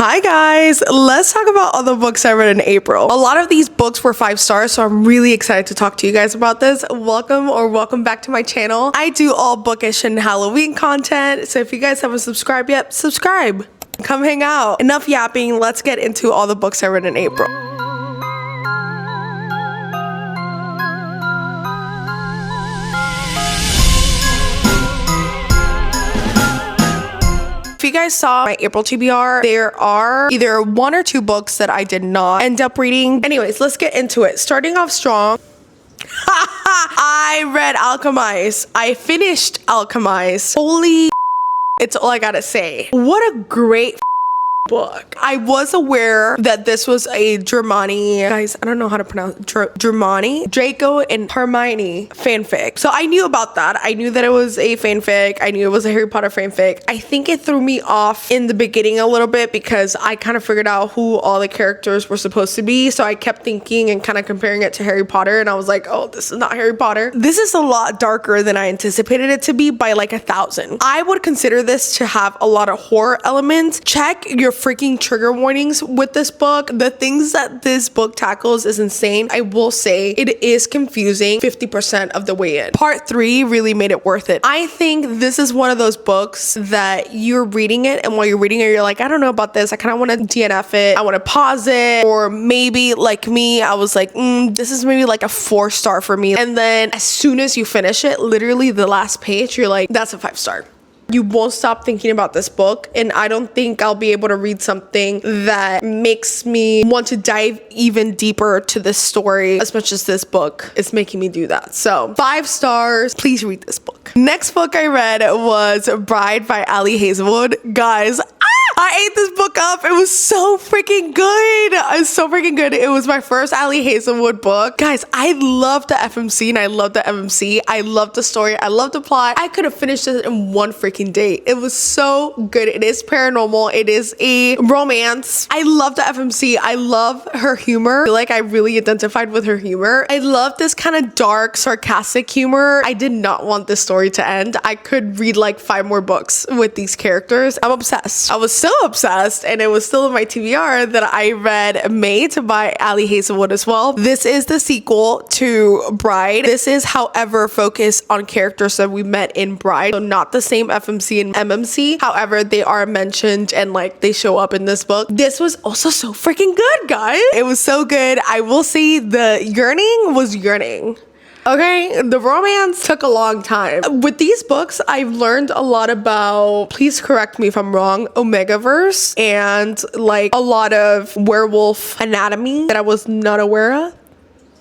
Hi guys, let's talk about all the books I read in April. A lot of these books were 5 stars, so I'm really excited to talk to you guys about this. Welcome back to my channel. I do all bookish and Halloween content, so if you guys haven't subscribed yet, subscribe. Come hang out. Enough yapping, let's get into all the books I read in April. If you guys saw my April TBR, there are either 1 or 2 books that I did not end up reading. Anyways, let's get into it. Starting off strong. I read Alchemised. I finished Alchemised. Holy, it's all I gotta say. What a great book. I was aware that this was a Germani, guys, I don't know how to pronounce Germani, Draco and Hermione fanfic. So I knew about that. I knew that it was a fanfic. I knew it was a Harry Potter fanfic. I think it threw me off in the beginning a little bit because I kind of figured out who all the characters were supposed to be. So I kept thinking and kind of comparing it to Harry Potter, and I was like, oh, this is not Harry Potter. This is a lot darker than I anticipated it to be by like 1,000. I would consider this to have a lot of horror elements. Check your freaking trigger warnings with this book. The things that this book tackles is insane. I will say it is confusing 50% of the way in. Part 3 really made it worth it. I think this is one of those books that you're reading it, and while you're reading it, you're like, I don't know about this. I kind of want to DNF it. I want to pause it. Or maybe like me, I was like, this is maybe like a 4-star for me. And then as soon as you finish it, literally the last page, you're like, that's a 5-star. You won't stop thinking about this book, and I don't think I'll be able to read something that makes me want to dive even deeper to this story as much as this book is making me do that. So 5 stars, please read this book. Next book I read was Bride by Ali Hazelwood. Guys, I ate this book up. It was so freaking good. It's so freaking good. It was my first Ali Hazelwood book. Guys, I love the FMC and I love the MMC. I love the story. I love the plot. I could have finished it in one freaking day. It was so good. It is paranormal. It is a romance. I love the FMC. I love her humor. I feel like I really identified with her humor. I love this kind of dark, sarcastic humor. I did not want this story to end. I could read like 5 more books with these characters. I'm obsessed. I was so obsessed, and it was still in my TBR that I read Mate by Ali Hazelwood as well. This is the sequel to Bride. This is, however, focused on characters that we met in Bride, so not the same FMC and MMC. However, they are mentioned and like they show up in this book. This was also so freaking good, guys. It was so good. I will say the yearning was yearning. Okay, the romance took a long time. With these books, I've learned a lot about, please correct me if I'm wrong, Omegaverse and like a lot of werewolf anatomy that I was not aware of.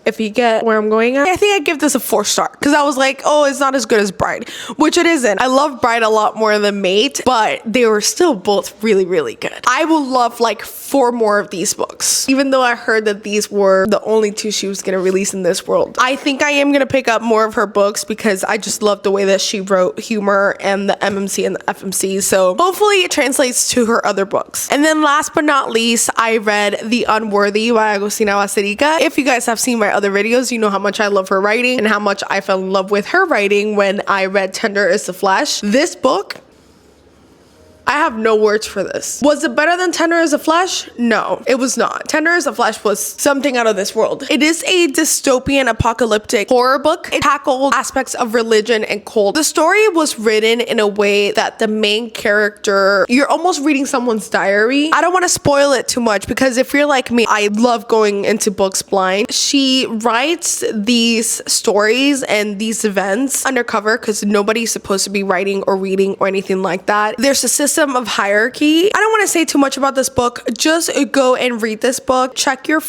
If you get where I'm going at. I think I'd give this a 4-star because I was like, oh, it's not as good as Bride, which it isn't. I love Bride a lot more than Mate, but they were still both really, really good. I will love like 4 more of these books, even though I heard that these were the only 2 she was gonna release in this world. I think I am gonna pick up more of her books because I just love the way that she wrote humor and the MMC and the FMC. So hopefully it translates to her other books. And then last but not least, I read The Unworthy by Agustina Basterica. If you guys have seen my other videos, you know how much I love her writing and how much I fell in love with her writing when I read Tender is the Flesh. This book, I have no words for this. Was it better than Tender is the Flesh? No, it was not. Tender is the Flesh was something out of this world. It is a dystopian apocalyptic horror book. It tackled aspects of religion and cult. The story was written in a way that the main character, you're almost reading someone's diary. I don't want to spoil it too much because if you're like me, I love going into books blind. She writes these stories and these events undercover because nobody's supposed to be writing or reading or anything like that. There's a system of hierarchy. I don't want to say too much about this book. Just go and read this book. Check your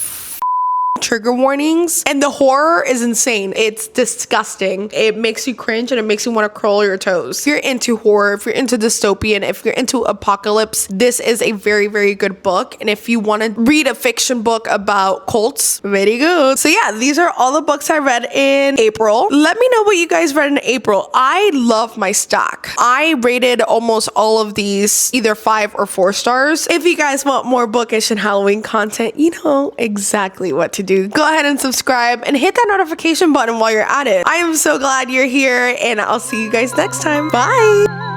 trigger warnings, and the horror is insane. It's disgusting. It makes you cringe and it makes you want to curl your toes. If you're into horror, if you're into dystopian, if you're into apocalypse, this is a very, very good book. And if you want to read a fiction book about cults, very good. So yeah, these are all the books I read in April. Let me know what you guys read in April. I love my stack. I rated almost all of these either 5 or 4 stars. If you guys want more bookish and Halloween content, you know exactly what to do. Go ahead and subscribe and hit that notification button while you're at it. I am so glad you're here, and I'll see you guys next time. Bye.